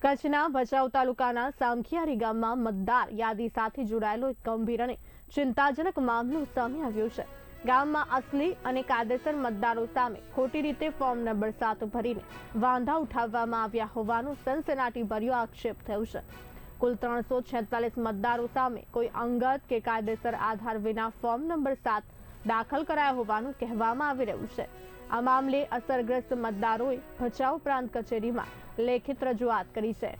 કચ્છના ભચાઉ તાલુકાના સામખિયારી ગામમાં મતદાર યાદી સાથે જોડાયેલો એક ગંભીર અને ચિંતાજનક મામલો સામે આવ્યો છે। ગામમાં અસલી અને કાયદેસર મતદારો સામે ખોટી રીતે ફોર્મ નંબર 7 ભરીને વાંધા ઉઠાવવામાં આવ્યા હોવાનો સનસનાટીભર્યો આક્ષેપ થયો છે। કુલ 346 મતદારો સામે કોઈ અંગત કે કાયદેસર આધાર વિના ફોર્મ નંબર 7 દાખલ કરાયા હોવાનું કહેવામાં આવી રહ્યું છે। આ મામલે અસરગ્રસ્ત મતદારોએ ભચાઉ પ્રાંત કચેરીમાં લેખિત રજૂઆત કરી છે।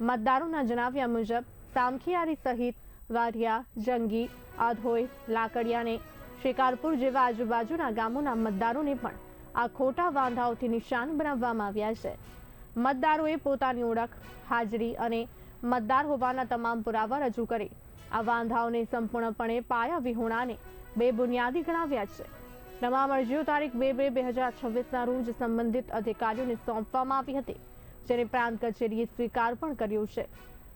મતદારોના જણાવ્યા મુજબ સામખિયારી સહિત વારિયા, જંગી, આધોઈ, લાકડિયા અને શિકારપુર જેવા આજુબાજુના ગામોના મતદારોને પણ આ ખોટા વાંધાઓથી નિશાન બનાવવામાં આવ્યા છે। મતદારોએ પોતાની ઓળખ, હાજરી અને મતદાર હોવાના તમામ પુરાવા રજૂ કરી આ વાંધાઓને સંપૂર્ણપણે પાયા વિહોણા અને બેબુનિયાદી ગણાવ્યા છે। તમામ અરજીઓ તારીખ 2/2/2026ના રોજ સંબંધિત અધિકારીઓને સોંપવામાં આવી હતી, જેને પ્રાંત કચેરીએ સ્વીકાર પણ કર્યો છે।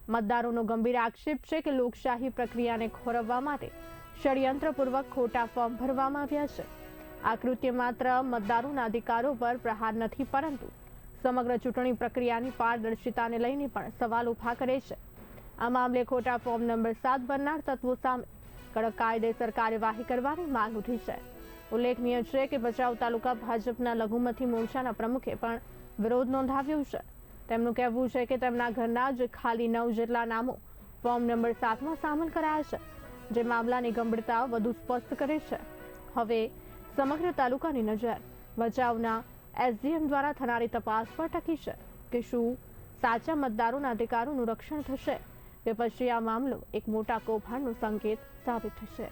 મતદારોનો ગંભીર આક્ષેપ છે કે લોકશાહી પ્રક્રિયાને ખોરવવા માટે ષડયંત્રપૂર્વક ખોટા ફોર્મ ભરવામાં આવ્યા છે। આ કૃત્ય માત્ર મતદારોના અધિકારો પર પ્રહાર નથી, પરંતુ સમગ્ર ચૂંટણી પ્રક્રિયાની પારદર્શિતાને લઈને પણ સવાલ ઉભા કરે છે। આ મામલે ખોટા ફોર્મ નંબર 7 ભરનાર તત્વો સામે કડક કાયદેસર કાર્યવાહી કરવાની માંગ ઉઠી છે। ઉલ્લેખનીય છે કે ભચાઉ તાલુકા ભાજપના લઘુમતી મોરચાના પ્રમુખે પણ વિરોધ નોંધાવ્યો છે। તેમનું કહેવું છે કે તેમના ઘરના જ ખાલી 9 જેટલા નામો ફોર્મ નંબર 7માં સામેલ કરાયા છે, જે મામલાની ગંભીરતા વધુ સ્પષ્ટ કરે છે। હવે સમગ્ર તાલુકાની નજર ભચાઉના એસડીએમ દ્વારા થનારી તપાસ પર ટકી છે કે શું સાચા મતદારોના અધિકારોનું રક્ષણ થશે કે પછી આ મામલો એક મોટા કૌભાંડનો સંકેત સાબિત થશે।